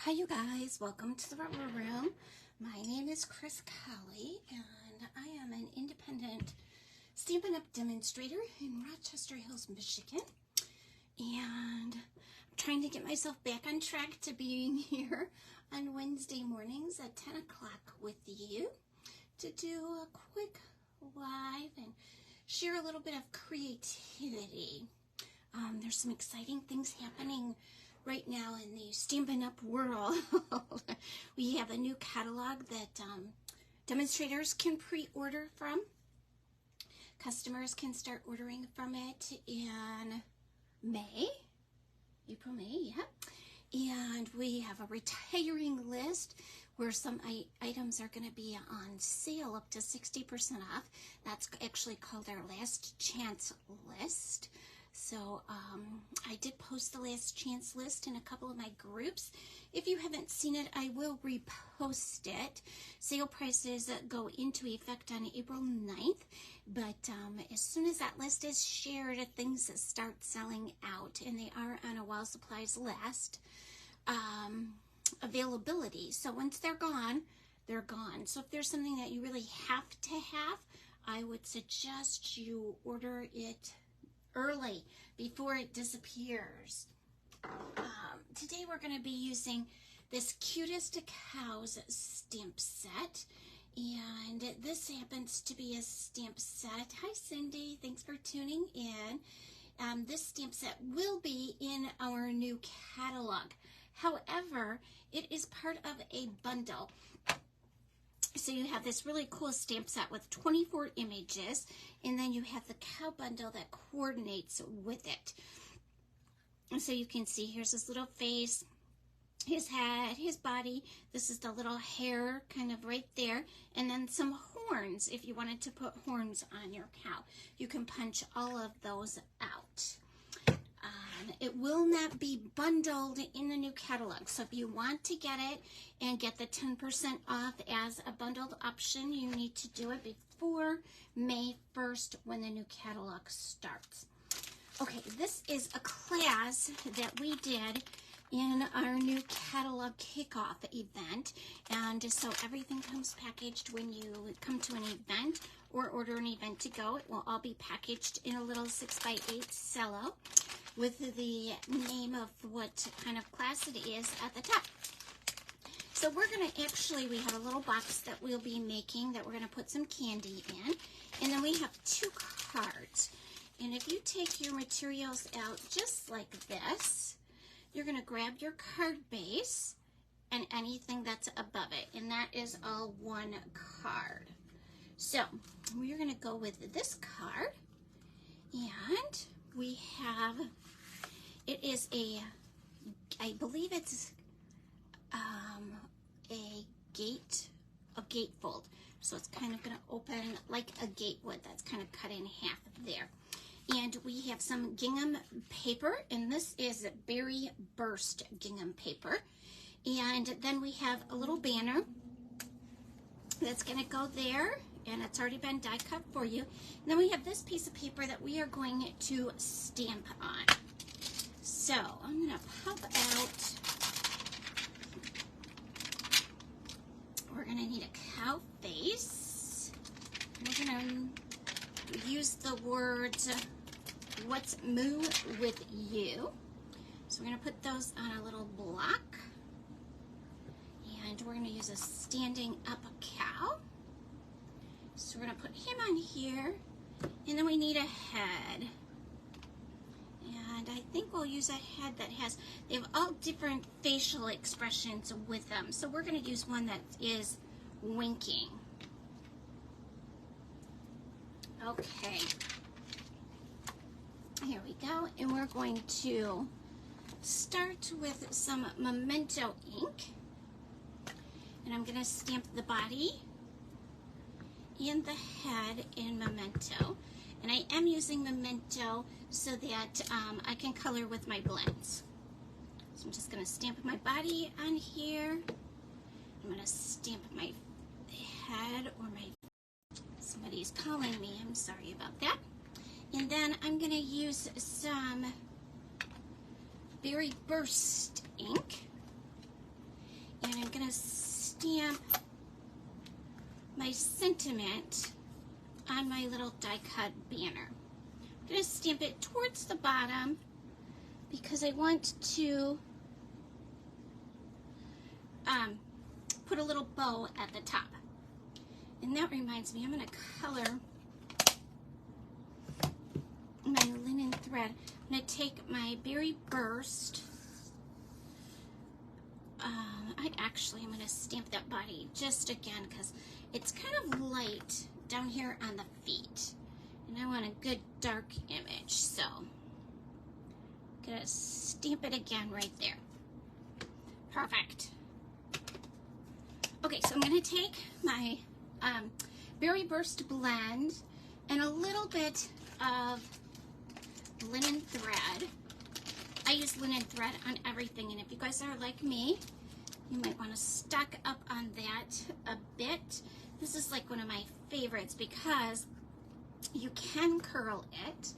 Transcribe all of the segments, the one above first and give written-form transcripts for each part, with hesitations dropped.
Hi you guys, welcome to the Rubber Room. My name is Chris Colley and I am an independent Stampin' Up! Demonstrator in Rochester Hills, Michigan. And I'm trying to get myself back on track to being here on Wednesday mornings at 10 o'clock with you to do a quick live and share a little bit of creativity. There's some exciting things happening right now in the Stampin' Up! World. We have a new catalog that demonstrators can pre-order from. Customers can start ordering from it in April, May, yeah. And we have a retiring list where some items are going to be on sale up to 60% off. That's actually called our last chance list. So I did post the last chance list in a couple of my groups. If you haven't seen it, I will repost it. Sale prices go into effect on April 9th, but as soon as that list is shared, things start selling out, and they are on a while supplies last availability. So once they're gone, they're gone. So if there's something that you really have to have, I would suggest you order it early before it disappears. Today we're going to be using this Cutest Cows stamp set, and this happens to be a stamp set. Hi Cindy, thanks for tuning in. This stamp set will be in our new catalog. However, it is part of a bundle. So you have this really cool stamp set with 24 images, and then you have the cow bundle that coordinates with it. And so you can see here's his little face, his head, his body. This is the little hair kind of right there, and then some horns. If you wanted to put horns on your cow, you can punch all of those out. It will not be bundled in the new catalog. So if you want to get it and get the 10% off as a bundled option, you need to do it before May 1st when the new catalog starts. Okay, this is a class that we did in our new catalog kickoff event. And so everything comes packaged when you come to an event or order an event to go. It will all be packaged in a little 6x8 cello with the name of what kind of class it is at the top. So we're going to we have a little box that we'll be making that we're going to put some candy in. And then we have 2 cards. And if you take your materials out just like this, you're going to grab your card base and anything that's above it. And that is all one card. So we're going to go with this card. And we have, it is I believe it's a gatefold. So it's kind of going to open like a gatewood that's kind of cut in half there. And we have some gingham paper, and this is Berry Burst gingham paper. And then we have a little banner that's going to go there, and it's already been die cut for you. And then we have this piece of paper that we are going to stamp on. So I'm going to pop out, we're going to need a cow face. We're going to use the words, what's moo with you? So we're going to put those on a little block. And we're going to use a standing up cow. So we're going to put him on here, and then we need a head. And I think we'll use a head that they have all different facial expressions with them. So we're going to use one that is winking. Okay. Here we go. And we're going to start with some Memento ink. And I'm going to stamp the body and the head in Memento. And I am using Memento so that I can color with my blends. So I'm just going to stamp my body on here. I'm going to stamp my head or my... Somebody's calling me. I'm sorry about that. And then I'm going to use some Berry Burst ink. And I'm going to stamp my sentiment on my little die cut banner. I'm going to stamp it towards the bottom because I want to put a little bow at the top. And that reminds me, I'm going to color my linen thread. I'm going to take my Berry Burst. I'm going to stamp that body just again because it's kind of light down here on the feet. And I want a good dark image. So I'm going to stamp it again right there. Perfect. Okay, so I'm going to take my Berry Burst blend and a little bit of linen thread. I use linen thread on everything, and if you guys are like me, you might want to stock up on that a bit. This is like one of my favorites because you can curl it.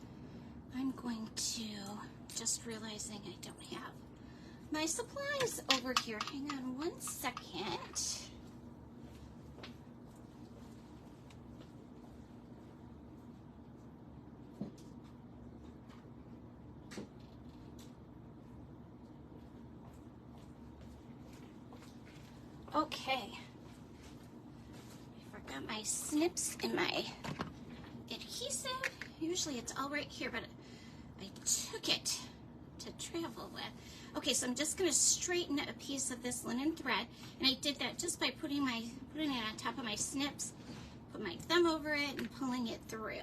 I'm going to, just realizing I don't have my supplies over here. Hang on one second. Okay, I forgot my snips and my adhesive. Usually it's all right here, but I took it to travel with. Okay, so I'm just going to straighten a piece of this linen thread, and I did that just by putting it on top of my snips, put my thumb over it, and pulling it through.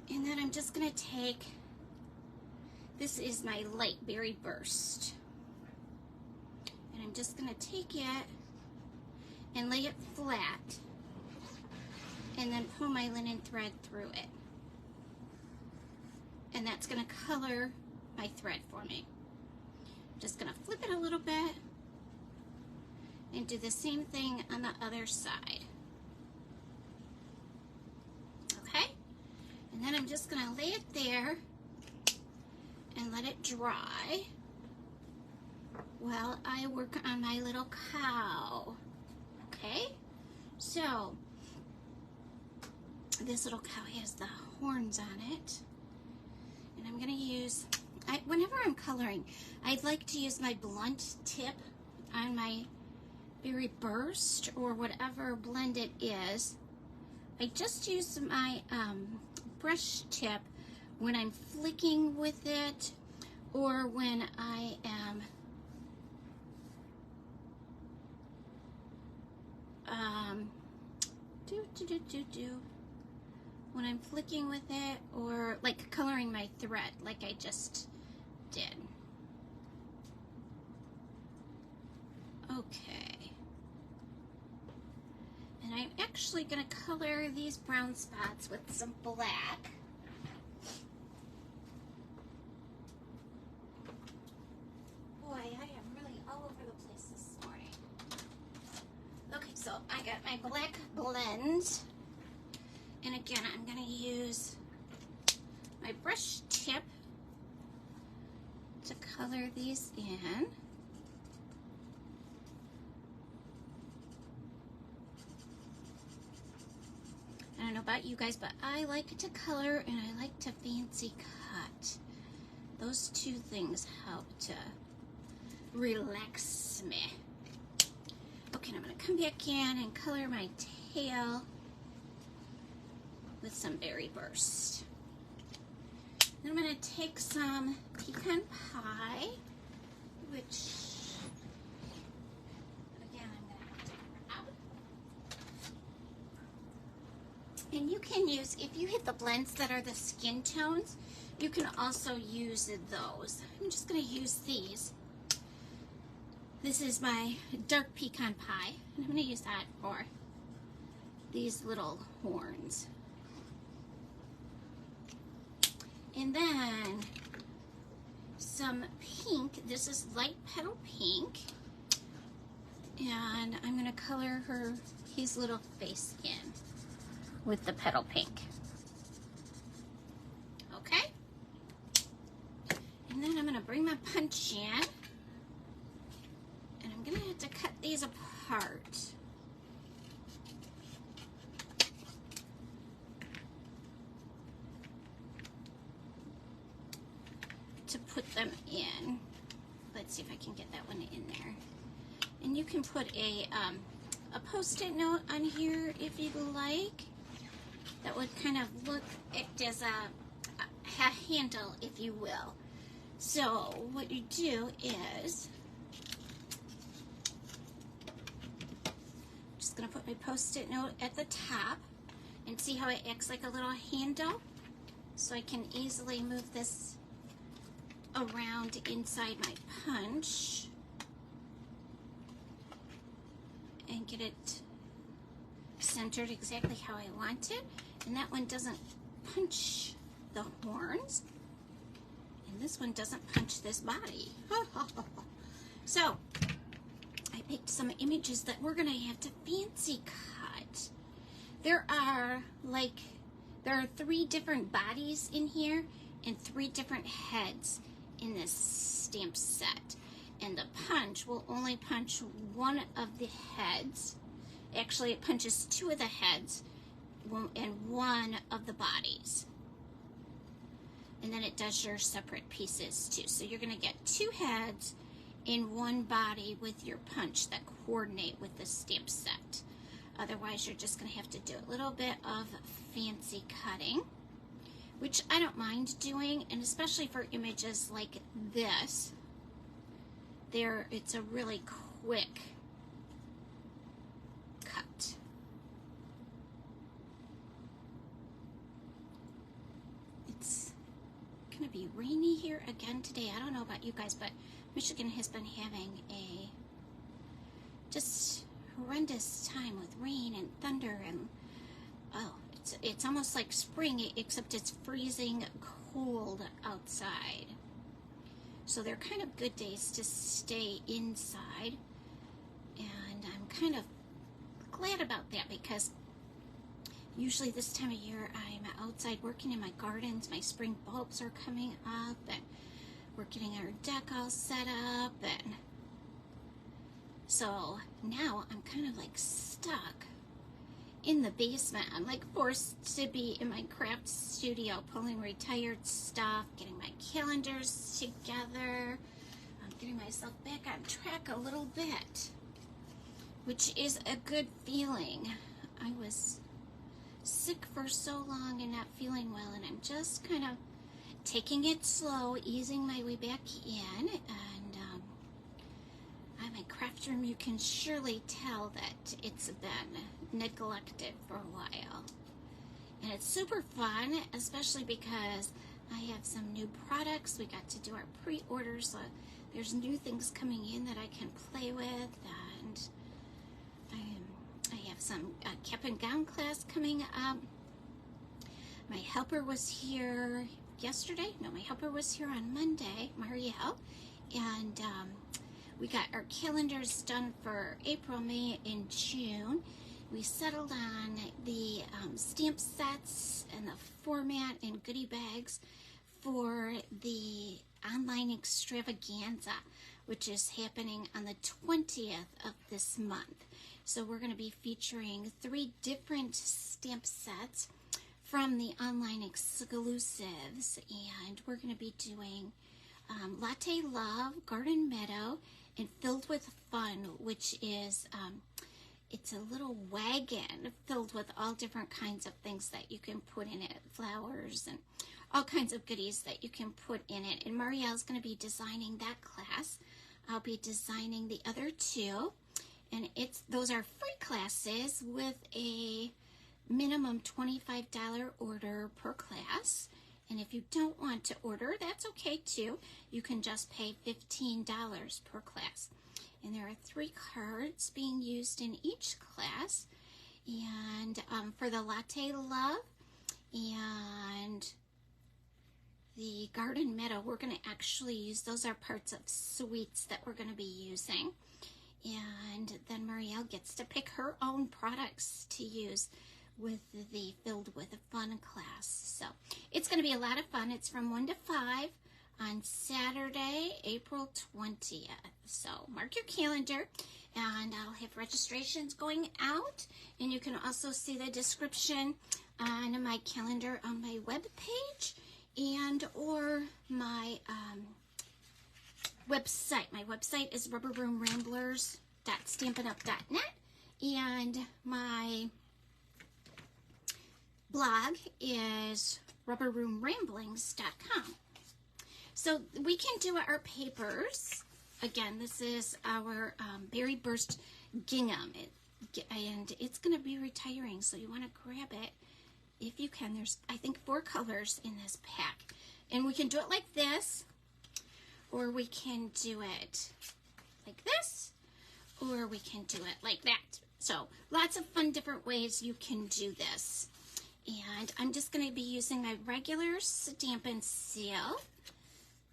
And then I'm just going to take, this is my light Berry Burst. And I'm just going to take it and lay it flat and then pull my linen thread through it. And that's going to color my thread for me. I'm just going to flip it a little bit and do the same thing on the other side. Okay? And then I'm just going to lay it there and let it dry while I work on my little cow. Okay? So, this little cow has the horns on it. And I'm going to use, whenever I'm coloring, I'd like to use my blunt tip on my Berry Burst or whatever blend it is. I just use my brush tip when I'm flicking with it or when I am when I'm flicking with it or like coloring my thread like I just did. Okay. And I'm actually going to color these brown spots with some black. Boy, I am really all over the place this morning. Okay, so I got my black blend. And again, I'm going to use my brush tip to color these in. I don't know about you guys, but I like to color and I like to fancy cut. Those two things help to relax me. Okay, I'm going to come back in and color my tail with some Berry Burst. Then I'm going to take some pecan pie, which, again, I'm going to have to grab. And you can use, if you hit the blends that are the skin tones, you can also use those. I'm just going to use these. This is my dark pecan pie, and I'm going to use that for these little horns. And then some pink. This is light petal pink. And I'm going to color his little face in with the petal pink. Okay? And then I'm going to bring my punch in. going to have to cut these apart. To put them in. Let's see if I can get that one in there. And you can put a Post-it note on here if you'd like. That would kind of look as a handle, if you will. So what you do is, I'm just going to put my Post-it note at the top and see how it acts like a little handle. So I can easily move this around inside my punch and get it centered exactly how I want it. And that one doesn't punch the horns, and this one doesn't punch this body. So I picked some images that we're gonna have to fancy cut. There are 3 different bodies in here and 3 different heads in this stamp set, and the punch will only punch one of the heads. Actually, it punches 2 of the heads and 1 of the bodies, and then it does your separate pieces too. So you're going to get 2 heads in 1 body with your punch that coordinate with the stamp set. Otherwise, you're just going to have to do a little bit of fancy cutting, which I don't mind doing, and especially for images like this, it's a really quick cut. It's gonna be rainy here again today. I don't know about you guys, but Michigan has been having a just horrendous time with rain and thunder, and oh, it's almost like spring, except it's freezing cold outside. So they're kind of good days to stay inside, and I'm kind of glad about that, because usually this time of year I'm outside working in my gardens. My spring bulbs are coming up, and we're getting our deck all set up, and so now I'm kind of like stuck in the basement. I'm like forced to be in my craft studio pulling retired stuff, getting my calendars together. I'm getting myself back on track a little bit, which is a good feeling. I was sick for so long and not feeling well, and I'm just kind of taking it slow, easing my way back in. And my craft room, you can surely tell that it's been neglected for a while. And it's super fun, especially because I have some new products. We got to do our pre-orders, so there's new things coming in that I can play with, and I have some cap and gown class coming up. My helper was here yesterday. No, my helper was here on Monday, Marielle, and we got our calendars done for April, May, and June. We settled on the stamp sets and the format and goodie bags for the online extravaganza, which is happening on the 20th of this month. So we're going to be featuring 3 different stamp sets from the online exclusives, and we're going to be doing Latte Love, Garden Meadow, and Filled with Fun, which is it's a little wagon filled with all different kinds of things that you can put in it, flowers and all kinds of goodies that you can put in it. And Marielle's going to be designing that class. I'll be designing the other 2, and those are free classes with a minimum $25 order per class. And if you don't want to order, that's okay too. You can just pay $15 per class. And there are 3 cards being used in each class. And for the Latte Love and the Garden Meadow, we're going to actually use, those are parts of sweets that we're going to be using. And then Marielle gets to pick her own products to use with the Filled with Fun class. So it's going to be a lot of fun. It's from 1 to 5 on Saturday, April 20th. So mark your calendar, and I'll have registrations going out, and you can also see the description on my calendar on my webpage and or my website. My website is rubberroomramblers.stampinup.net, and my blog is rubberroomramblings.com. So we can do our papers. Again, this is our Berry Burst gingham, and it's going to be retiring, so you want to grab it if you can. There's, I think, 4 colors in this pack, and we can do it like this, or we can do it like this, or we can do it like that. So lots of fun different ways you can do this. And I'm just going to be using my regular Stamp and Seal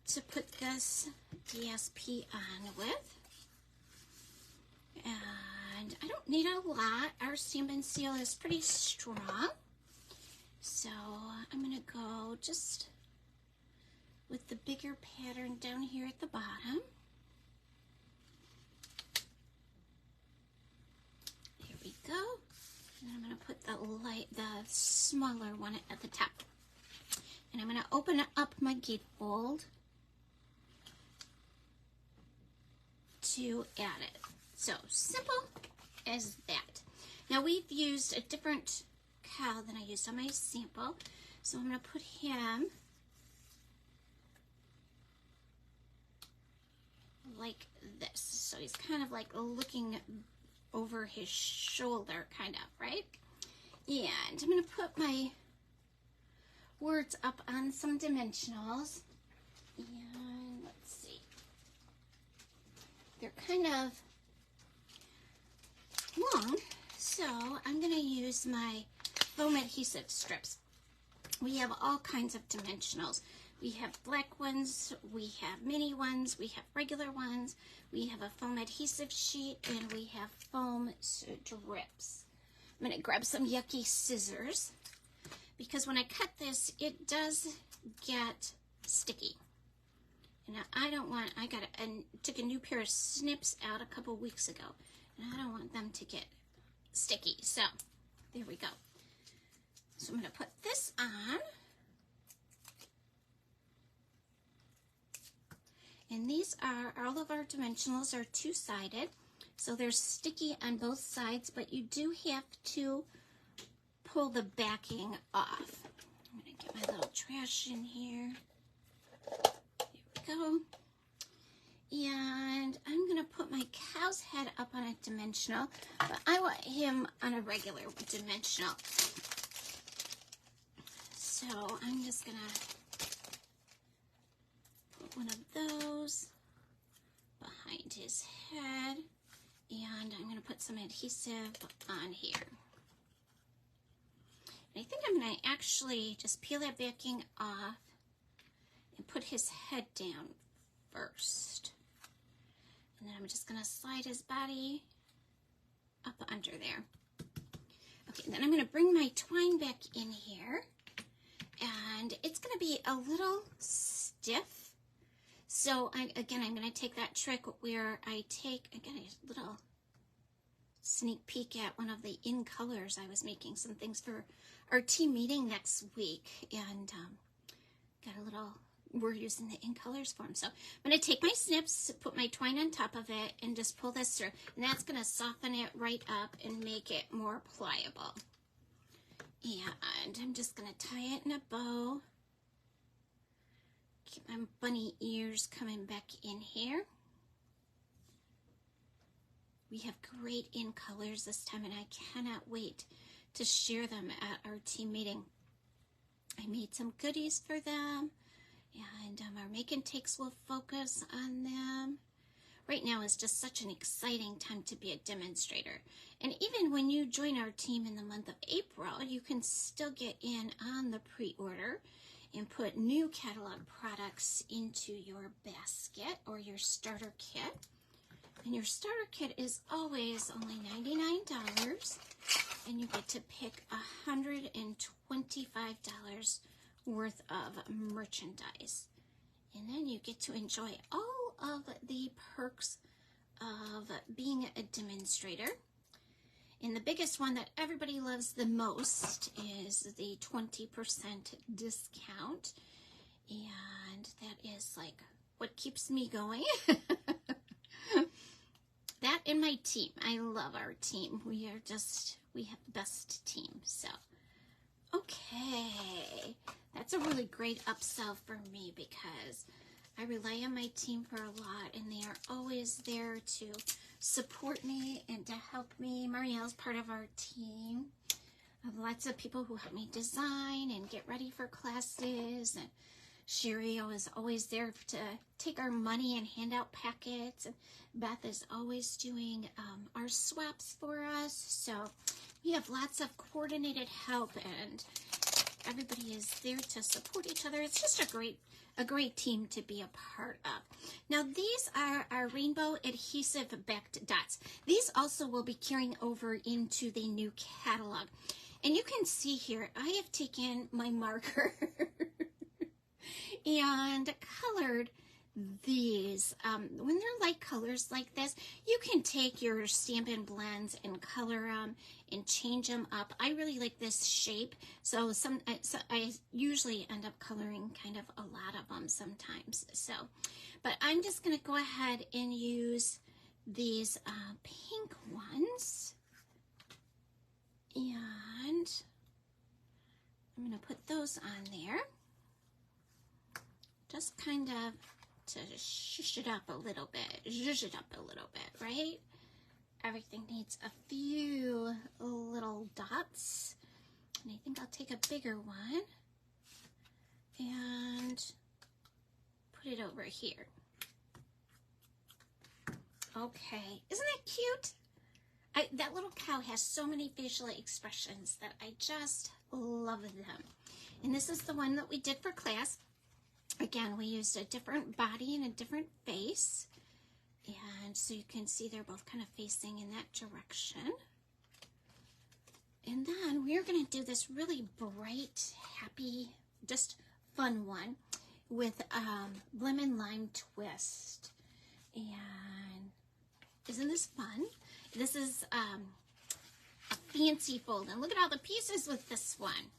to put this DSP on with. And I don't need a lot. Our Stamp and Seal is pretty strong. So I'm going to go just with the bigger pattern down here at the bottom. Here we go. And I'm going to put the smaller one at the top. And I'm going to open up my gatefold to add it. So simple as that. Now we've used a different cow than I used on my sample. So I'm going to put him like this. So he's kind of like looking over his shoulder, kind of, right? And I'm going to put my words up on some dimensionals. And let's see. They're kind of long, so I'm going to use my foam adhesive strips. We have all kinds of dimensionals. We have black ones, we have mini ones, we have regular ones, we have a foam adhesive sheet, and we have foam strips. I'm going to grab some yucky scissors, because when I cut this, it does get sticky. And I don't want, took a new pair of snips out a couple weeks ago, and I don't want them to get sticky. So, there we go. So I'm going to put this on. And these are, all of our dimensionals are two-sided, so they're sticky on both sides, but you do have to pull the backing off. I'm going to get my little trash in here. There we go. And I'm going to put my cow's head up on a dimensional, but I want him on a regular dimensional. So I'm just going to one of those behind his head, and I'm going to put some adhesive on here. And I think I'm going to actually just peel that backing off and put his head down first. And then I'm just going to slide his body up under there. Okay, and then I'm going to bring my twine back in here, and it's going to be a little stiff. So again, I'm going to take that trick where I take, again, a little sneak peek at one of the in colors. I was making some things for our team meeting next week, and got a little, we're using the in colors form. So I'm going to take my snips, put my twine on top of it, and just pull this through. And that's going to soften it right up and make it more pliable. And I'm just going to tie it in a bow. Keep my bunny ears coming back in here. We have great in colors this time, and I cannot wait to share them at our team meeting. I made some goodies for them, and our make and takes will focus on them. Right now is just such an exciting time to be a demonstrator. And even when you join our team in the month of April, you can still get in on the pre-order and put new catalog products into your basket or your starter kit. And your starter kit is always only $99, and you get to pick $125 worth of merchandise. And then fun. You get to enjoy all of the perks of being a demonstrator. And the biggest one that everybody loves the most is the 20% discount. And that is like what keeps me going. That and my team. I love our team. We have the best team. So, okay. That's a really great upsell for me because I rely on my team for a lot, and they are always there to support me and to help me. Marielle's part of our team. I have lots of people who help me design and get ready for classes, and Sherry is always there to take our money and hand out packets, and Beth is always doing our swaps for us. So we have lots of coordinated help, and everybody is there to support each other. It's just a great team to be a part of. Now these are our rainbow adhesive backed dots. These also will be carrying over into the new catalog. And you can see here, I have taken my marker and colored these. When they're light colors like this, you can take your Stampin' Blends and color them and change them up. I really like this shape, so I usually end up coloring kind of a lot of them sometimes. So, but I'm just going to go ahead and use these pink ones, and I'm going to put those on there. Just kind of to shush it up a little bit, right? Everything needs a few little dots. And I think I'll take a bigger one and put it over here. Okay, isn't that cute? That little cow has so many facial expressions that I just love them. And this is the one that we did for class. Again, we used a different body and a different face. And so you can see they're both kind of facing in that direction. And then we're going to do this really bright, happy, just fun one with lemon lime twist. And isn't this fun? This is a fancy fold. And look at all the pieces with this one.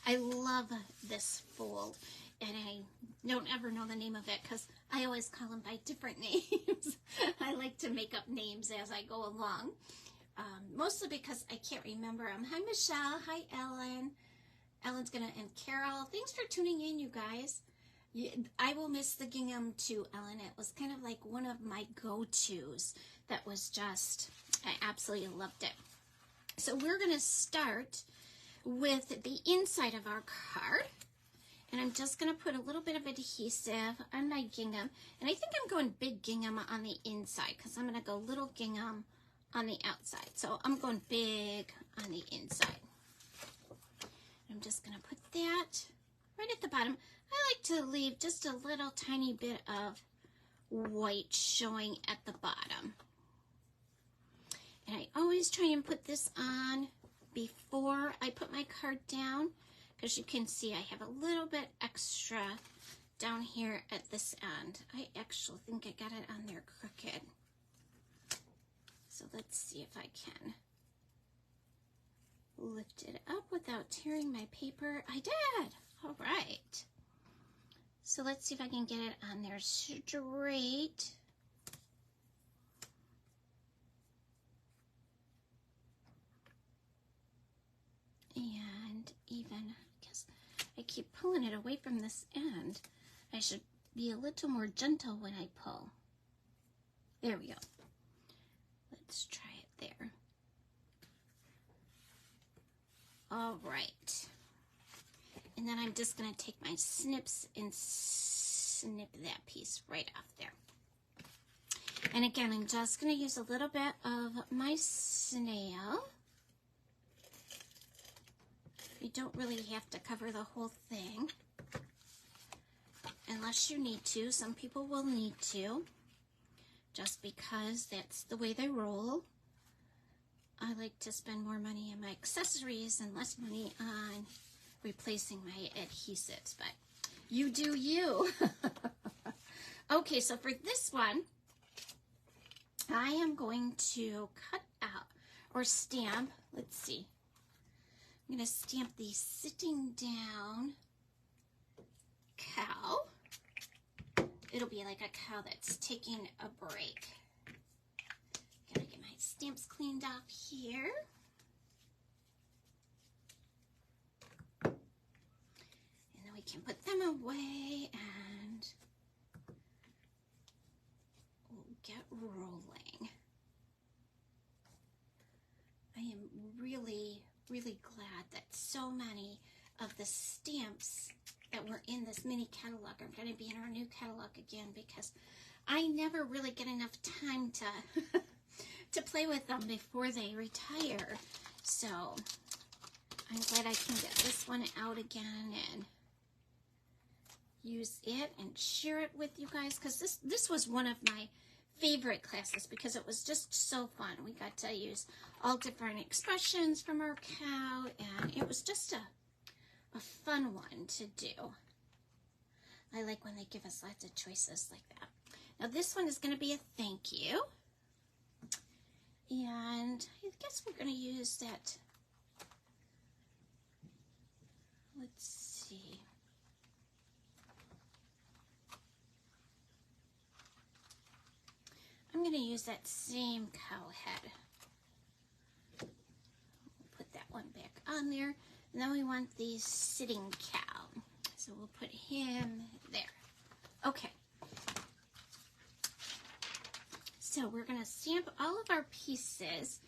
I love this fold. And I don't ever know the name of it because I always call them by different names. I like to make up names as I go along. Mostly because I can't remember them. Hi, Michelle. Hi, Ellen. Ellen's and Carol. Thanks for tuning in, you guys. I will miss the gingham too, Ellen. It was kind of like one of my go-tos that was just, I absolutely loved it. So we're going to start with the inside of our card. And I'm just going to put a little bit of adhesive on my gingham. And I think I'm going big gingham on the inside because I'm going to go little gingham on the outside. So I'm going big on the inside. I'm just going to put that right at the bottom. I like to leave just a little tiny bit of white showing at the bottom. And I always try and put this on before I put my card down, because you can see I have a little bit extra down here at this end. I actually think I got it on there crooked. So let's see if I can lift it up without tearing my paper. I did. All right. So let's see if I can get it on there straight. And even, because I keep pulling it away from this end, I should be a little more gentle when I pull. There we go. Let's try it there. All right. And then I'm just going to take my snips and snip that piece right off there. And again, I'm just going to use a little bit of my snail. You don't really have to cover the whole thing unless you need to. Some people will need to, just because that's the way they roll. I like to spend more money on my accessories and less money on replacing my adhesives, but you do you. Okay, so for this one, I am going to cut out or stamp, let's see. I'm going to stamp the sitting down cow. It'll be like a cow that's taking a break. Gotta get my stamps cleaned off here. And then we can put them away and we'll get rolling. I am really glad that so many of the stamps that were in this mini catalog are going to be in our new catalog again, because I never really get enough time to to play with them before they retire. So I'm glad I can get this one out again and use it and share it with you guys, because this was one of my favorite classes because it was just so fun. We got to use all different expressions from our cow, and it was just a fun one to do. I like when they give us lots of choices like that. Now this one is going to be a thank you, and I guess we're going to use that. Let's see. I'm going to use that same cow head. We'll put that one back on there. And then we want the sitting cow. So we'll put him there. Okay. So we're going to stamp all of our pieces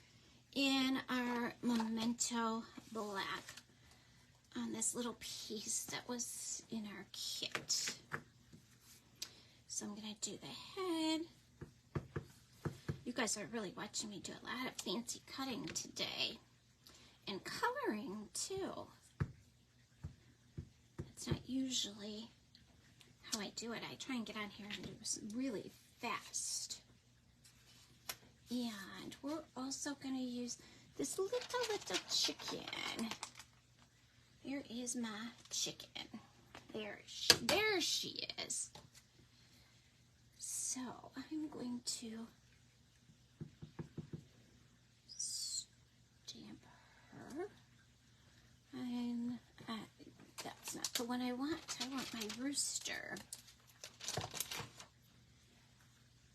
in our Memento Black on this little piece that was in our kit. So I'm going to do the head. You guys are really watching me do a lot of fancy cutting today. And coloring too. It's not usually how I do it. I try and get on here and do this really fast. And we're also going to use this little chicken. Here is my chicken. There she is. So I'm going to stamp her. And that's not the one I want. I want my rooster.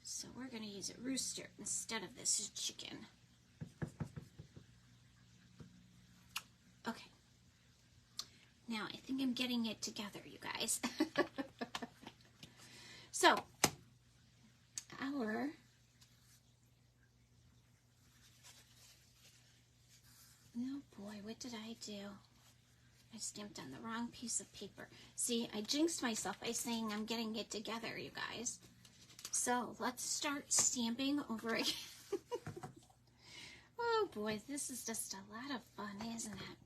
So we're going to use a rooster instead of this chicken. Okay. Now I think I'm getting it together, you guys. So, oh boy, what did I do? I stamped on the wrong piece of paper. See, I jinxed myself by saying I'm getting it together, you guys. So let's start stamping over again. Oh boy, this is just a lot of fun, isn't it?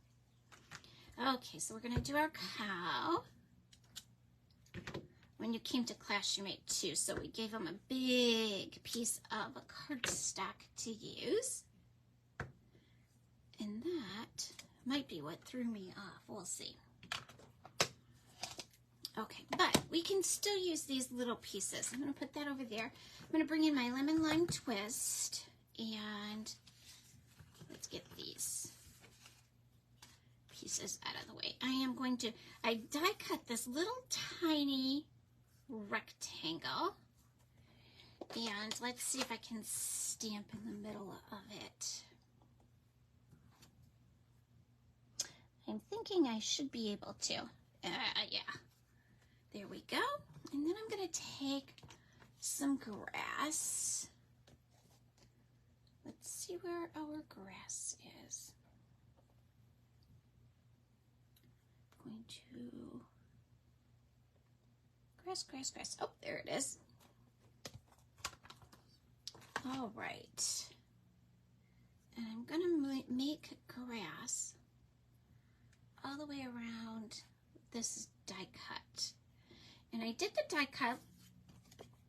Okay, so we're going to do our cow. When you came to class, you made two, so we gave them a big piece of cardstock to use. And that might be what threw me off. We'll see. Okay, but we can still use these little pieces. I'm going to put that over there. I'm going to bring in my lemon lime twist, and let's get these pieces out of the way. I die cut this little tiny rectangle, and let's see if I can stamp in the middle of it. I'm thinking I should be able to. Yeah. There we go. And then I'm going to take some grass. Let's see where our grass is. I'm going to grass. Oh, there it is. All right. And I'm going to make grass all the way around this die cut. And I did the die cut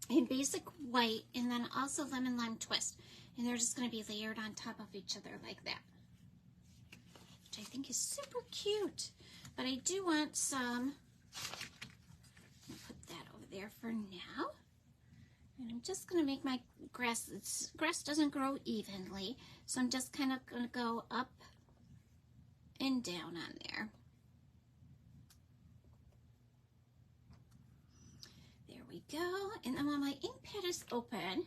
in basic white and then also lemon lime twist. And they're just going to be layered on top of each other like that, which I think is super cute. But I do want some, I'll put that over there for now. And I'm just going to make my grass, grass doesn't grow evenly, so I'm just kind of going to go up and down on there. There we go. And then when my ink pad is open, I'm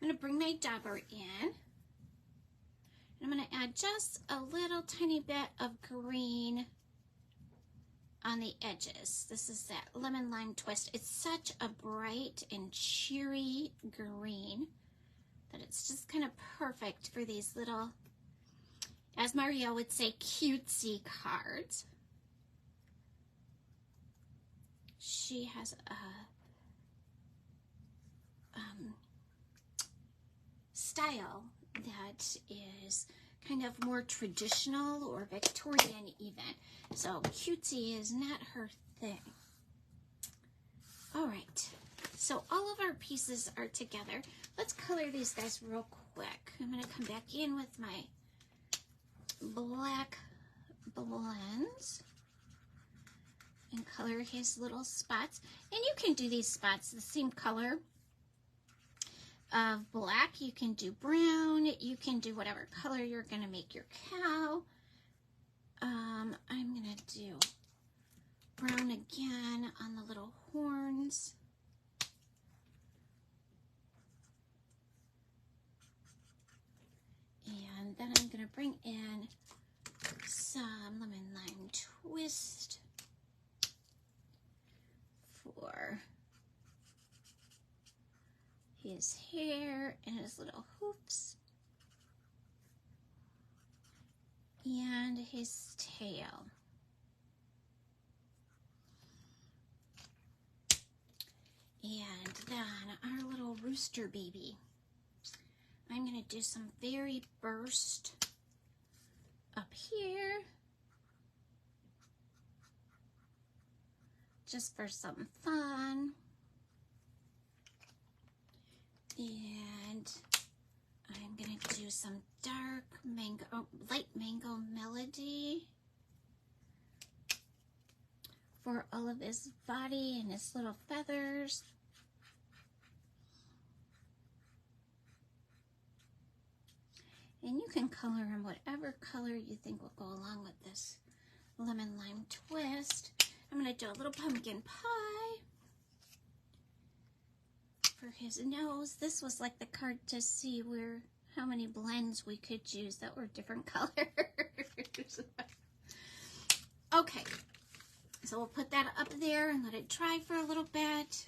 going to bring my dauber in. And I'm going to add just a little tiny bit of green on the edges. This is that lemon lime twist. It's such a bright and cheery green that it's just kind of perfect for these little, as Mario would say, cutesy cards. She has a style that is kind of more traditional or Victorian even. So cutesy is not her thing. All right, so all of our pieces are together. Let's color these guys real quick. I'm gonna come back in with my black blends and color his little spots. And you can do these spots the same color of black. You can do brown. You can do whatever color you're going to make your cow. I'm going to do brown again on the little horns. And then I'm going to bring in some lemon lime twist for his hair and his little hoofs and his tail. And then our little rooster baby. I'm going to do some fairy burst up here, just for some fun. And I'm going to do some dark mango, light mango melody for all of his body and his little feathers. And you can color him whatever color you think will go along with this lemon lime twist. I'm going to do a little pumpkin pie for his nose. This was like the card to see how many blends we could use that were different colors. Okay, so we'll put that up there and let it dry for a little bit.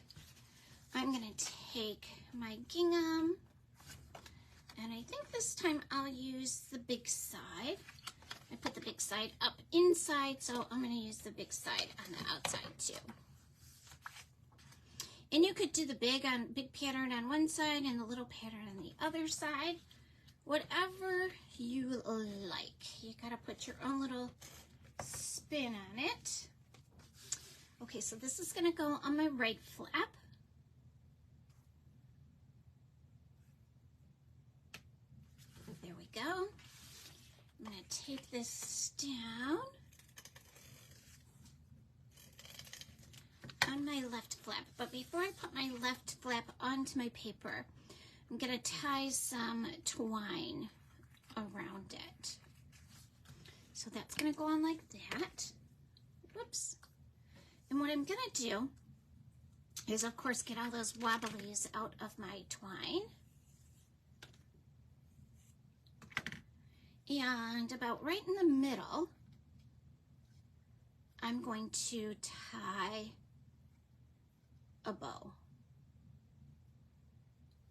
I'm going to take my gingham, and I think this time I'll use the big side. I put the big side up inside, so I'm going to use the big side on the outside too. And you could do the big pattern on one side and the little pattern on the other side. Whatever you like. You got to put your own little spin on it. Okay, so this is going to go on my right flap. There we go. I'm going to take this down on my left flap. But before I put my left flap onto my paper, I'm going to tie some twine around it. So that's going to go on like that. Whoops. And what I'm going to do is, of course, get all those wobblies out of my twine. And about right in the middle, I'm going to tie a bow.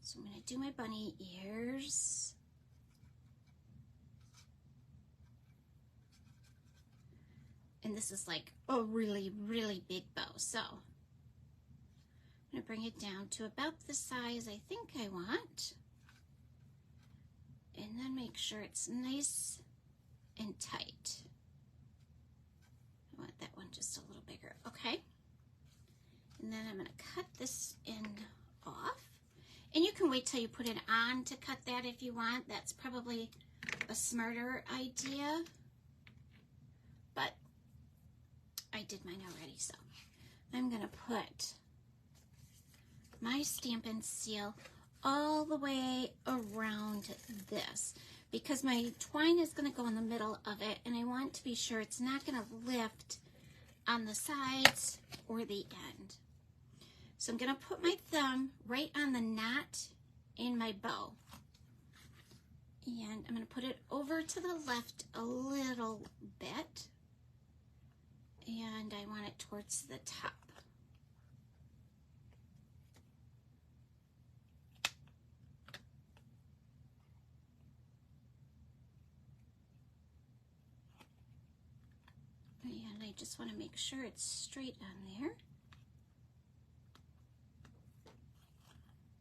So I'm going to do my bunny ears. And this is like a really, really big bow. So I'm going to bring it down to about the size I think I want. And then make sure it's nice and tight. I want that one just a little bigger. Okay. And then I'm going to cut this end off. And you can wait till you put it on to cut that if you want. That's probably a smarter idea. But I did mine already, so I'm going to put my Stampin' Seal all the way around this because my twine is going to go in the middle of it, and I want to be sure it's not going to lift on the sides or the end. So I'm going to put my thumb right on the knot in my bow, and I'm going to put it over to the left a little bit, and I want it towards the top. And I just want to make sure it's straight on there.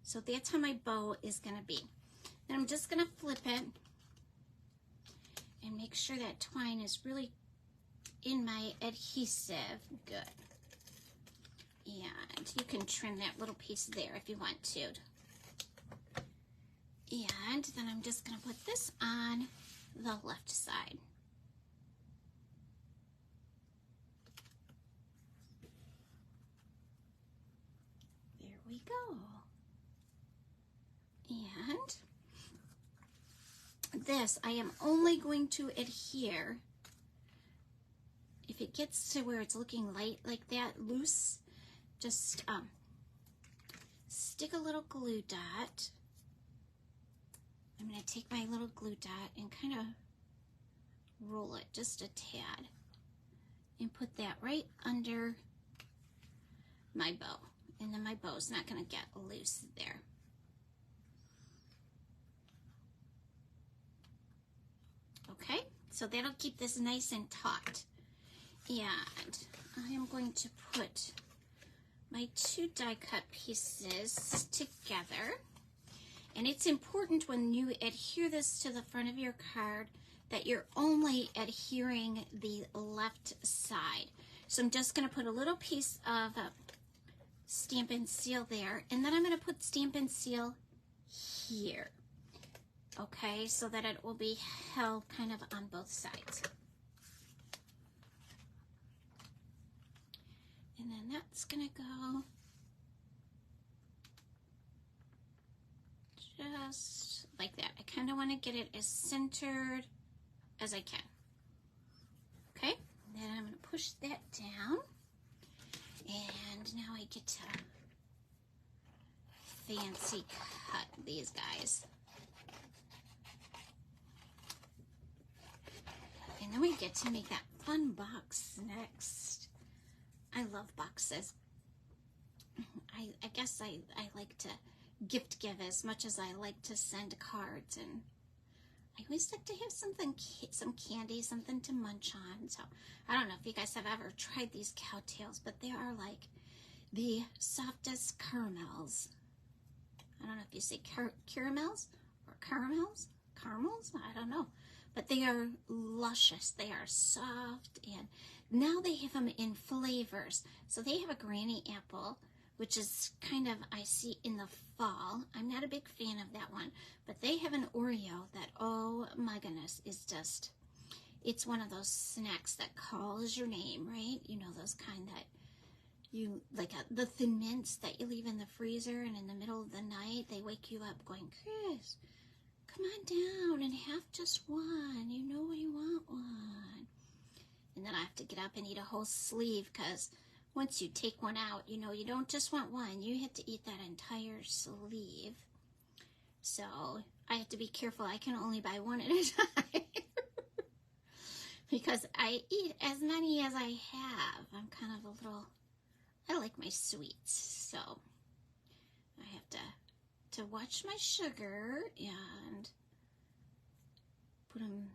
So that's how my bow is going to be. Then I'm just going to flip it and make sure that twine is really in my adhesive. Good. And you can trim that little piece there if you want to. And then I'm just going to put this on the left side. There we go. And this I am only going to adhere if it gets to where it's looking light like that, loose, just stick a little glue dot. I'm going to take my little glue dot and kind of roll it just a tad and put that right under my bow, and then my bow's not going to get loose there. Okay, so that'll keep this nice and taut. And I am going to put my two die cut pieces together. And it's important when you adhere this to the front of your card that you're only adhering the left side. So I'm just going to put a little piece of Stampin' Seal there, and then I'm going to put Stampin' Seal here. Okay, so that it will be held kind of on both sides. And then that's going to go just like that. I kind of want to get it as centered as I can. Okay, and then I'm going to push that down. And now I get to fancy cut these guys. And then we get to make that fun box next. I love boxes. I guess I like to gift give as much as I like to send cards, and I always like to have something, some candy, something to munch on. So I don't know if you guys have ever tried these cowtails, but they are like the softest caramels. I don't know if you say caramels or caramels, I don't know. But they are luscious, they are soft, and now they have them in flavors. So they have a granny apple, which is kind of, I see in the fall. I'm not a big fan of that one, but they have an Oreo that, oh my goodness, is just, it's one of those snacks that calls your name, right? You know, those kind that you, like the Thin Mints that you leave in the freezer, and in the middle of the night, they wake you up going, Chris, come on down and have just one. You know you want one. And then I have to get up and eat a whole sleeve, because once you take one out, you know, you don't just want one. You have to eat that entire sleeve. So I have to be careful. I can only buy one at a time because I eat as many as I have. I'm kind of a little, I like my sweets. So I have to watch my sugar and put them,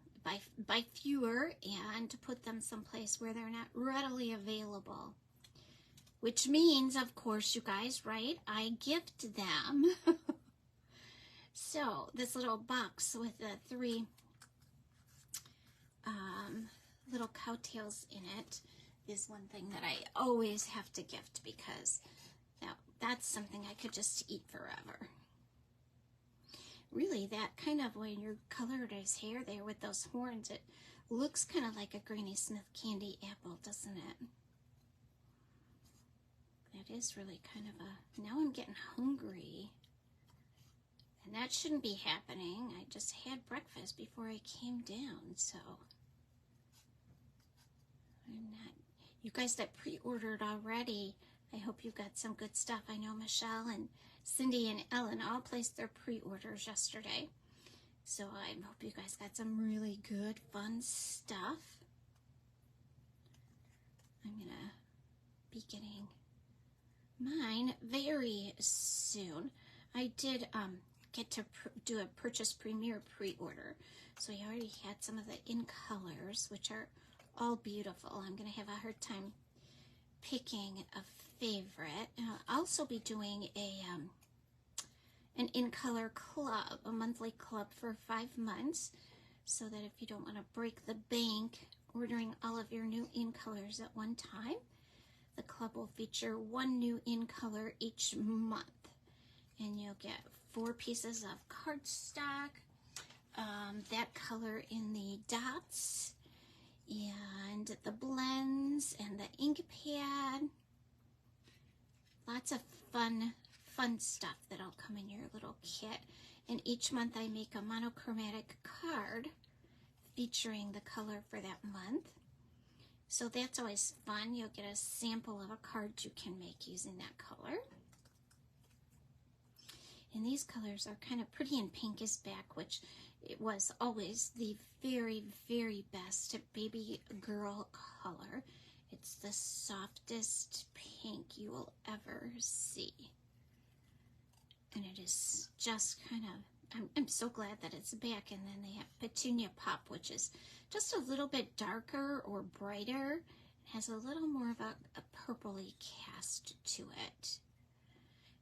buy fewer, and to put them someplace where they're not readily available. Which means, of course, you guys, right, I gift them. So this little box with the 3 little cowtails in it is one thing that I always have to gift, because that's something I could just eat forever. Really, that kind of, when you colored his hair there with those horns, it looks kind of like a Granny Smith candy apple, doesn't it? That is really kind of a, now I'm getting hungry. And that shouldn't be happening. I just had breakfast before I came down, so I'm not, you guys that pre-ordered already, I hope you got some good stuff. I know Michelle and Cindy and Ellen all placed their pre-orders yesterday. So I hope you guys got some really good, fun stuff. I'm gonna be getting mine very soon. I did get to do a Purchase Premier pre-order, so I already had some of the in colors, which are all beautiful. I'm gonna have a hard time picking a favorite. I'll also be doing an in color club, a monthly club for 5 months, so that if you don't want to break the bank ordering all of your new in colors at one time, the club will feature one new in color each month, and you'll get 4 pieces of cardstock, that color in the dots, and the blends and the ink pad. Lots of fun stuff that'll come in your little kit. And each month I make a monochromatic card featuring the color for that month. So that's always fun. You'll get a sample of a card you can make using that color. And these colors are kind of pretty, and pink is back, which it was always the very, very best baby girl color. It's the softest pink you will ever see. And it is just kind of, I'm so glad that it's back. And then they have Petunia Pop, which is just a little bit darker or brighter. It has a little more of a purpley cast to it.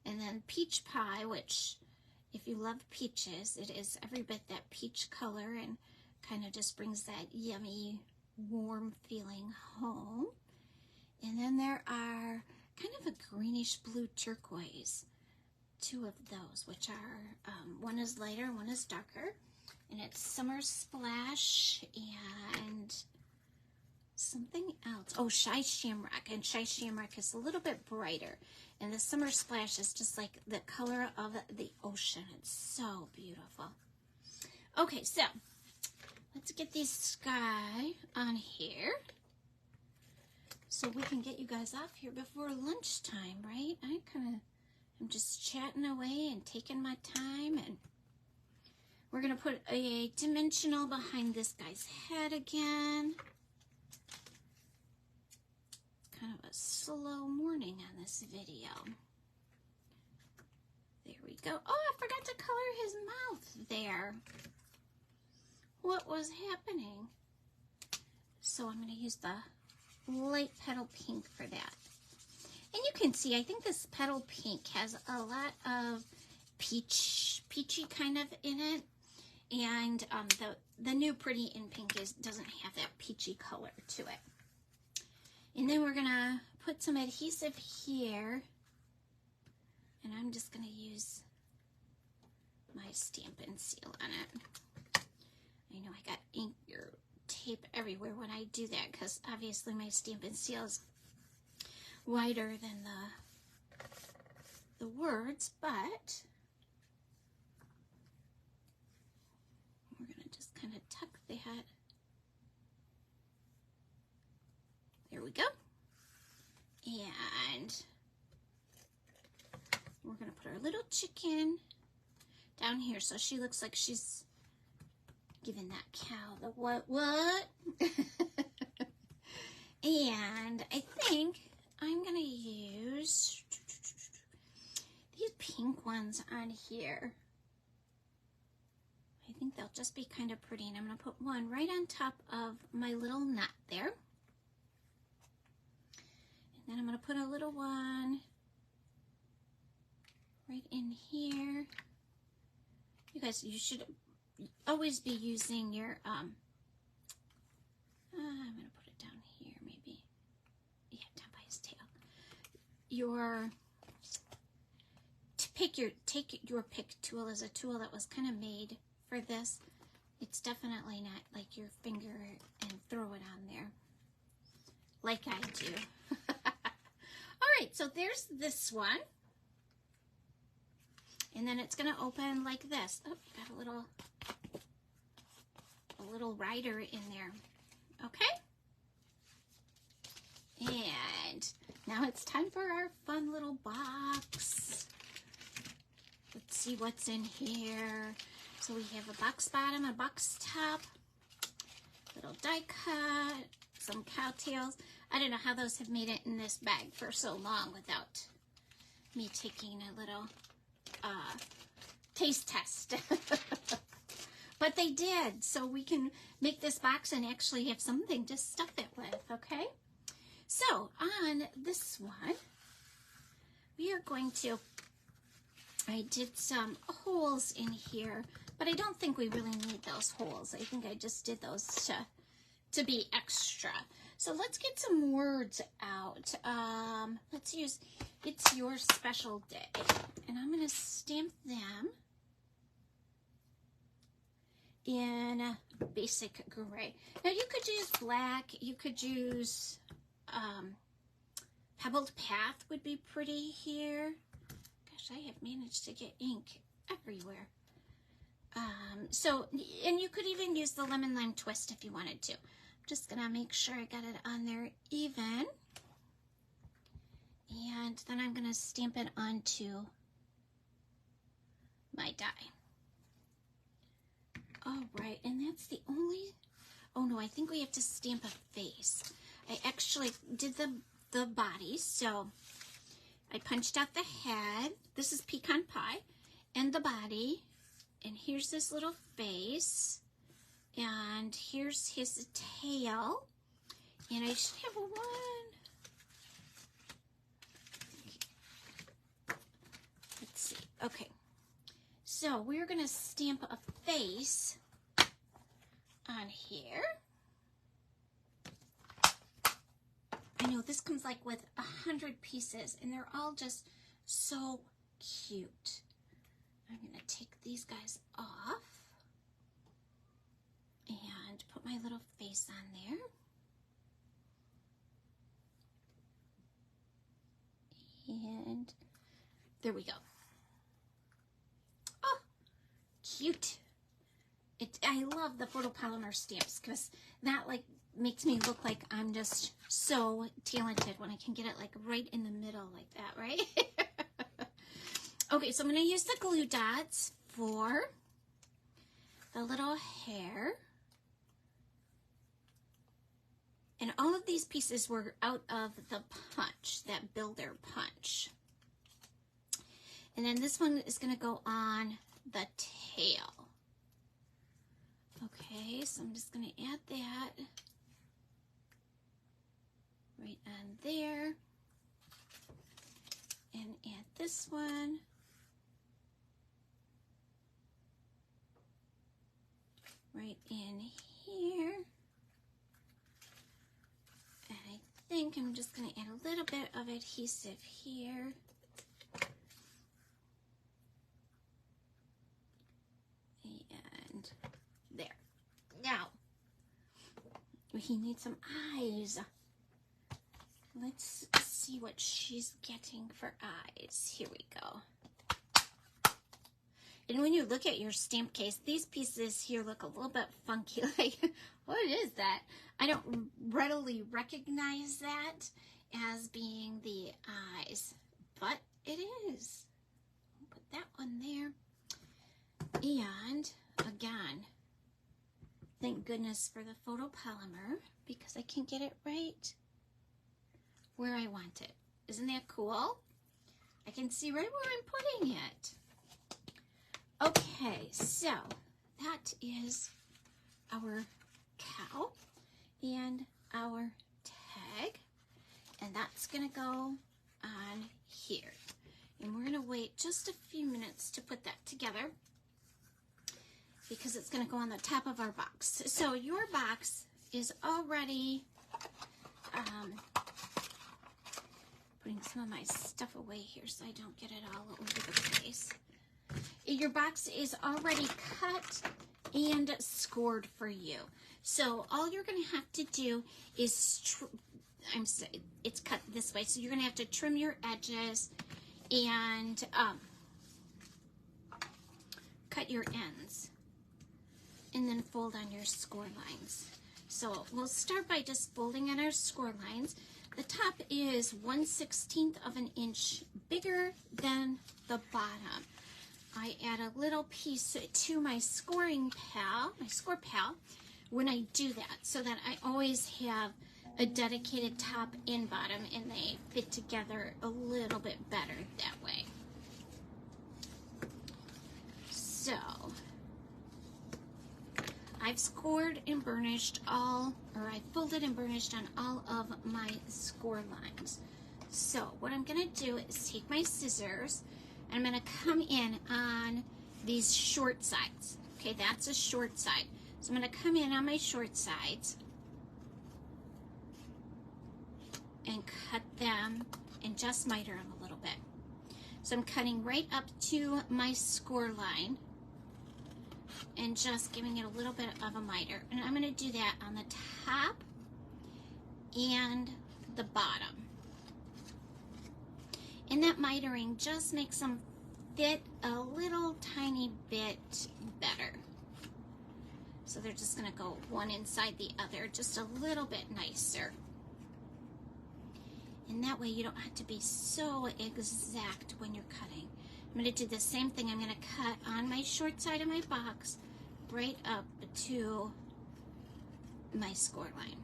And then Peach Pie, which, if you love peaches, it is every bit that peach color and kind of just brings that yummy, warm feeling home. And then there are kind of a greenish blue turquoise. 2 of those, which are, one is lighter, one is darker, and it's Summer Splash and something else. Oh, Shy Shamrock, and Shy Shamrock is a little bit brighter, and the Summer Splash is just like the color of the ocean. It's so beautiful. Okay, so let's get this sky on here so we can get you guys off here before lunchtime, right? I'm just chatting away and taking my time, and we're going to put a dimensional behind this guy's head again. Kind of a slow morning on this video. There we go. Oh, I forgot to color his mouth there. What was happening? So I'm going to use the light petal pink for that. And you can see, I think this petal pink has a lot of peachy kind of in it. And the new Pretty in Pink doesn't have that peachy color to it. And then we're going to put some adhesive here. And I'm just going to use my Stampin' Seal on it. I know I got ink or tape everywhere when I do that, because obviously my Stampin' Seal is wider than the words, but we're going to just kind of tuck that. There we go. And we're going to put our little chicken down here so she looks like she's giving that cow the what. And I think I'm going to use these pink ones on here. I think they'll just be kind of pretty. And I'm going to put one right on top of my little knot there. And then I'm going to put a little one right in here. You guys, you should always be using your, I'm going to put it down here maybe. Yeah, down by his tail. Take your pick tool as a tool that was kind of made for this. It's definitely not like your finger and throw it on there like I do. All right, so there's this one. And then it's going to open like this. Oh, got a little rider in there. Okay? And now it's time for our fun little box. Let's see what's in here. So we have a box bottom, a box top, little die cut, some cowtails. I don't know how those have made it in this bag for so long without me taking a little taste test. But they did, so we can make this box and actually have something to stuff it with, okay? So on this one, we are going to, I did some holes in here, but I don't think we really need those holes. I think I just did those to be extra. So let's get some words out. Let's use It's Your Special Day. And I'm going to stamp them in basic gray. Now you could use black, you could use Pebbled Path would be pretty here. Gosh, I have managed to get ink everywhere. And you could even use the Lemon Lime Twist if you wanted to. I'm just gonna make sure I got it on there even. And then I'm gonna stamp it onto my die. All right, and that's the only, oh no, I think we have to stamp a face. I actually did the body, so I punched out the head. This is pecan pie, and the body, and here's this little face, and here's his tail, and I should have one. Let's see, okay. So we're gonna stamp a face on here. I know this comes like with 100 pieces and they're all just so cute. I'm gonna take these guys off and put my little face on there. And there we go. Cute. I love the photopolymer stamps because that like makes me look like I'm just so talented when I can get it like right in the middle like that, right? Okay, so I'm going to use the glue dots for the little hair. And all of these pieces were out of the punch, that builder punch. And then this one is going to go on the tail. Okay, so I'm just going to add that right on there and add this one right in here. And I think I'm just going to add a little bit of adhesive here. And there. Now, he needs some eyes. Let's see what she's getting for eyes. Here we go. And when you look at your stamp case, these pieces here look a little bit funky. Like, what is that? I don't readily recognize that as being the eyes, but it is. Put that one there. And again, thank goodness for the photopolymer because I can get it right where I want it. Isn't that cool? I can see right where I'm putting it. Okay, so that is our cow and our tag, and that's gonna go on here. And we're gonna wait just a few minutes to put that together because it's gonna go on the top of our box. So your box is already, putting some of my stuff away here so I don't get it all over the place. Your box is already cut and scored for you. So all you're going to have to do is it's cut this way, so you're gonna have to trim your edges and cut your ends, and then fold on your score lines. So we'll start by just folding on our score lines. The top is 1/16 of an inch bigger than the bottom. I add a little piece to my score pal, when I do that, so that I always have a dedicated top and bottom, and they fit together a little bit better that way. So I've scored and burnished I folded and burnished on all of my score lines. So what I'm gonna do is take my scissors and I'm gonna come in on these short sides. Okay, that's a short side. So I'm gonna come in on my short sides and cut them and just miter them a little bit. So I'm cutting right up to my score line and just giving it a little bit of a miter. And I'm gonna do that on the top and the bottom. And that mitering just makes them fit a little tiny bit better. So they're just gonna go one inside the other, just a little bit nicer. And that way you don't have to be so exact when you're cutting. I'm gonna do the same thing. I'm gonna cut on my short side of my box right up to my score line.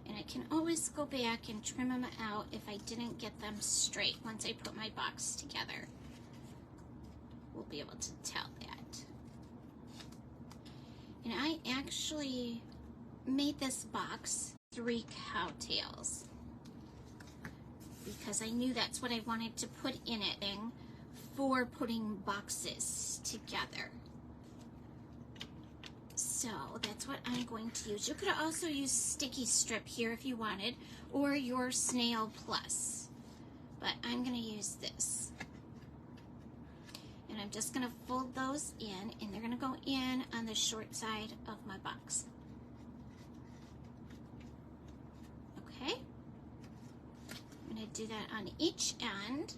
And I can always go back and trim them out if I didn't get them straight once I put my box together. We'll be able to tell that. And I actually made this box 3 cow tails because I knew that's what I wanted to put in it for putting boxes together. So that's what I'm going to use. You could also use sticky strip here if you wanted, or your Snail Plus, but I'm going to use this. And I'm just going to fold those in, and they're going to go in on the short side of my box. Okay? I'm going to do that on each end.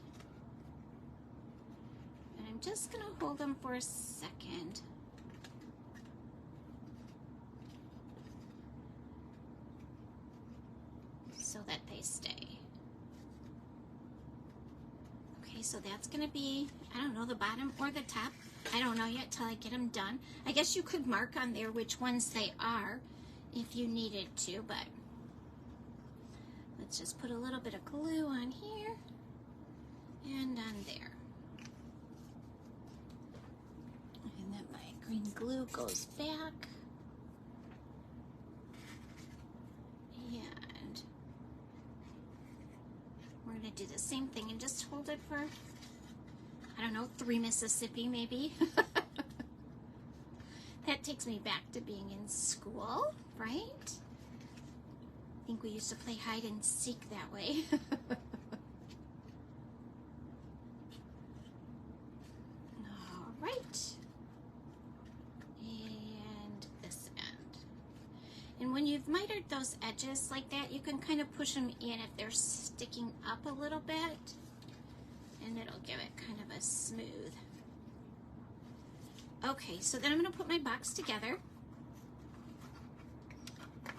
And I'm just going to hold them for a second. So that they stay. Okay, so that's gonna be, I don't know, the bottom or the top. I don't know yet till I get them done. I guess you could mark on there which ones they are if you needed to, but let's just put a little bit of glue on here and on there. And then my green glue goes back. We're going to do the same thing and just hold it for, I don't know, 3 Mississippi maybe. That takes me back to being in school, right? I think we used to play hide and seek that way. All right. And this end. And when you've mitered those edges like that, you can kind of push them in if they're sticking up a little bit, and it'll give it kind of a smooth. Okay, so then I'm going to put my box together.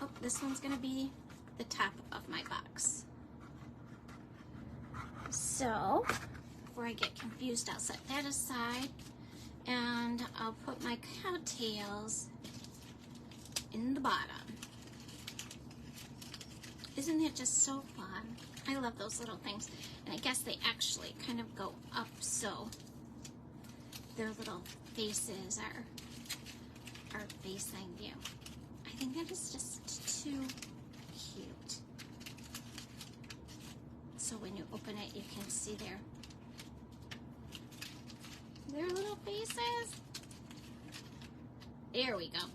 Oh, this one's going to be the top of my box. So, before I get confused, I'll set that aside, and I'll put my cowtails in the bottom. Isn't that just so fun? I love those little things. And I guess they actually kind of go up so their little faces are facing you. I think that is just too cute. So when you open it, you can see their little faces. There we go.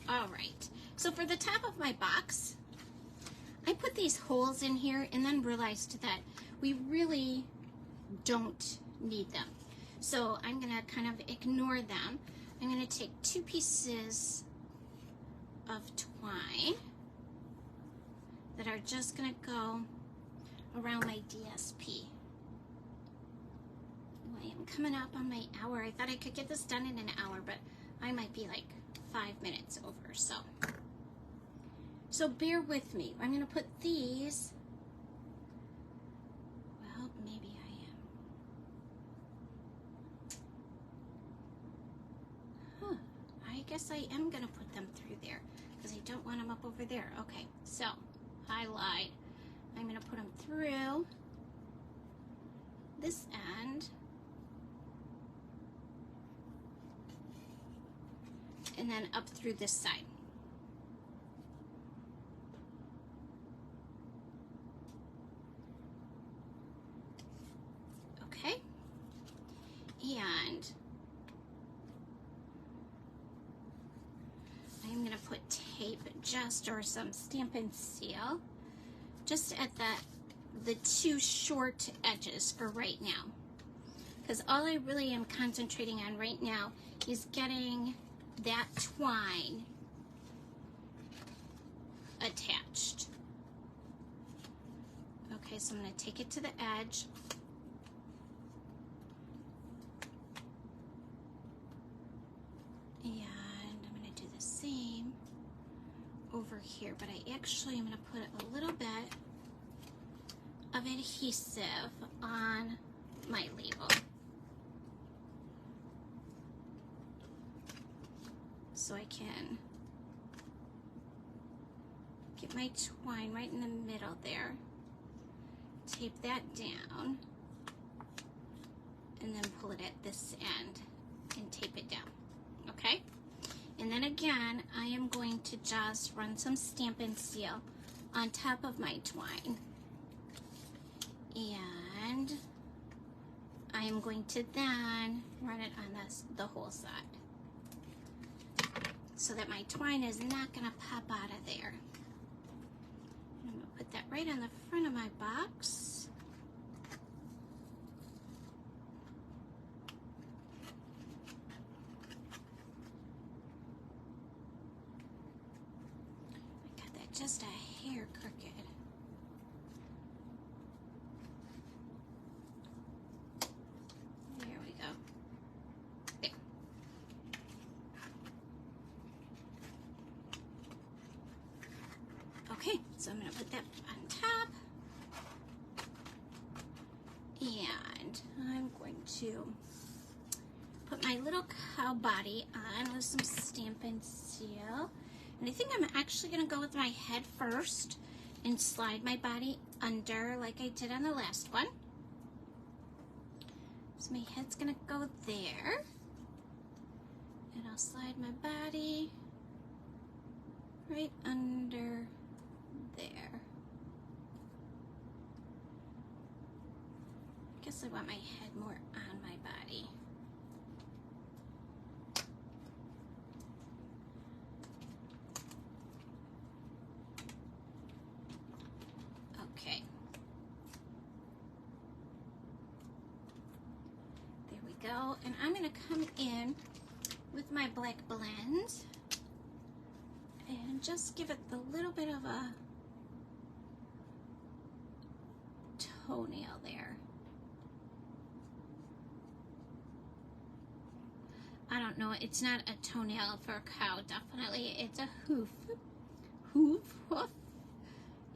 All right. So for the top of my box, I put these holes in here and then realized that we really don't need them. So I'm gonna kind of ignore them. I'm going to take 2 pieces of twine that are just going to go around my DSP. I am coming up on my hour. I thought I could get this done in an hour, but I might be like 5 minutes over, so bear with me. I'm going to put these, well, maybe I am. I guess I am going to put them through there because I don't want them up over there. Okay, so highlight. I'm going to put them through this end and then up through this side. Okay, and I'm going to put tape just, or some Stampin' Seal, just at the 2 short edges for right now. Because all I really am concentrating on right now is getting that twine attached. Okay, so I'm going to take it to the edge. And I'm going to do the same over here, but I actually am going to put a little bit of adhesive on my label, so I can get my twine right in the middle there, tape that down, and then pull it at this end and tape it down. Okay, and then again I am going to just run some Stampin' Seal on top of my twine, and I am going to then run it on the whole side so that my twine is not going to pop out of there. I'm going to put that right on the front of my box. I got that just a hair crooked. There we go. There. Okay, so I'm going to put that on top, and I'm going to put my little cow body on with some Stampin' Seal, and I think I'm actually going to go with my head first and slide my body under like I did on the last one. So my head's going to go there, and I'll slide my body right under there. I guess I want my head more on my body. Okay. There we go. And I'm going to come in with my black blend and just give it the little bit of a toenail there. I don't know, it's not a toenail for a cow, definitely. It's a hoof. Hoof? Hoof?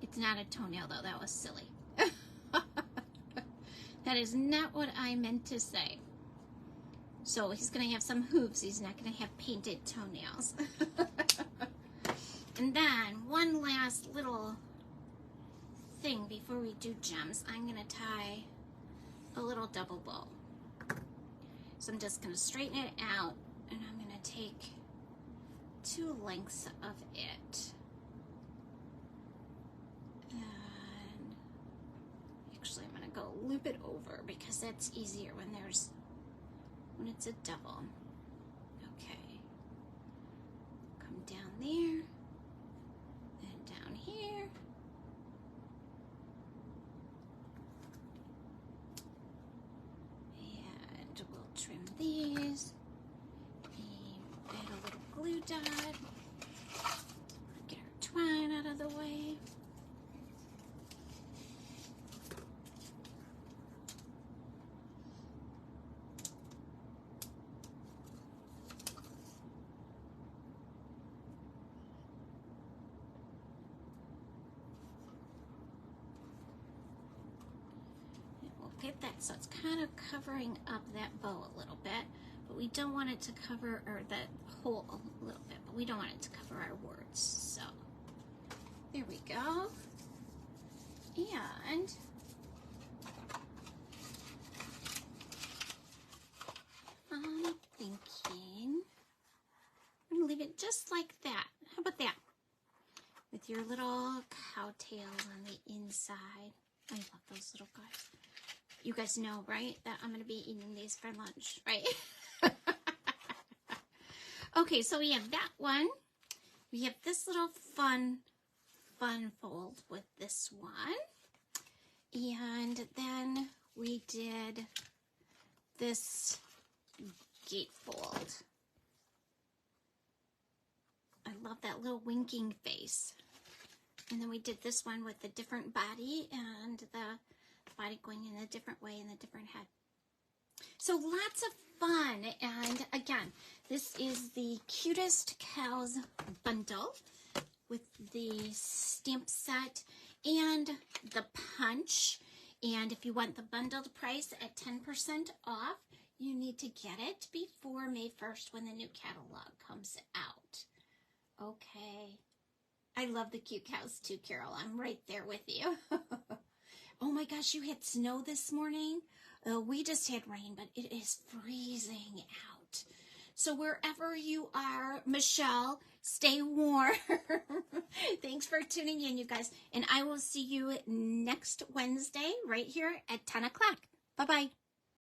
It's not a toenail though, that was silly. That is not what I meant to say. So he's gonna have some hooves, he's not gonna have painted toenails. And then one last little thing before we do gems, I'm gonna tie a little double bow. So I'm just gonna straighten it out, and I'm gonna take 2 lengths of it. And actually I'm gonna go loop it over because that's easier when it's a double. Okay. Come down there, and down here. And we'll trim these. stud. Get our twine out of the way. Get that so it's kind of covering up that bow a little bit, but we don't want it to cover, or that hole a little bit, but we don't want it to cover our words. So there we go. And I'm thinking I'm gonna leave it just like that. How about that? With your little cow tail on the inside. I love those little guys. You guys know, right, that I'm going to be eating these for lunch, right? Okay, so we have that one. We have this little fun fold with this one. And then we did this gatefold. I love that little winking face. And then we did this one with the different body and the body going in a different way and a different head. So lots of fun. And again, this is the Cutest Cows Bundle with the stamp set and the punch. And if you want the bundled price at 10% off, you need to get it before May 1st when the new catalog comes out. Okay. I love the cute cows too, Carol. I'm right there with you. Oh my gosh, you had snow this morning? We just had rain, but it is freezing out. So wherever you are, Michelle, stay warm. Thanks for tuning in, you guys. And I will see you next Wednesday right here at 10 o'clock. Bye-bye.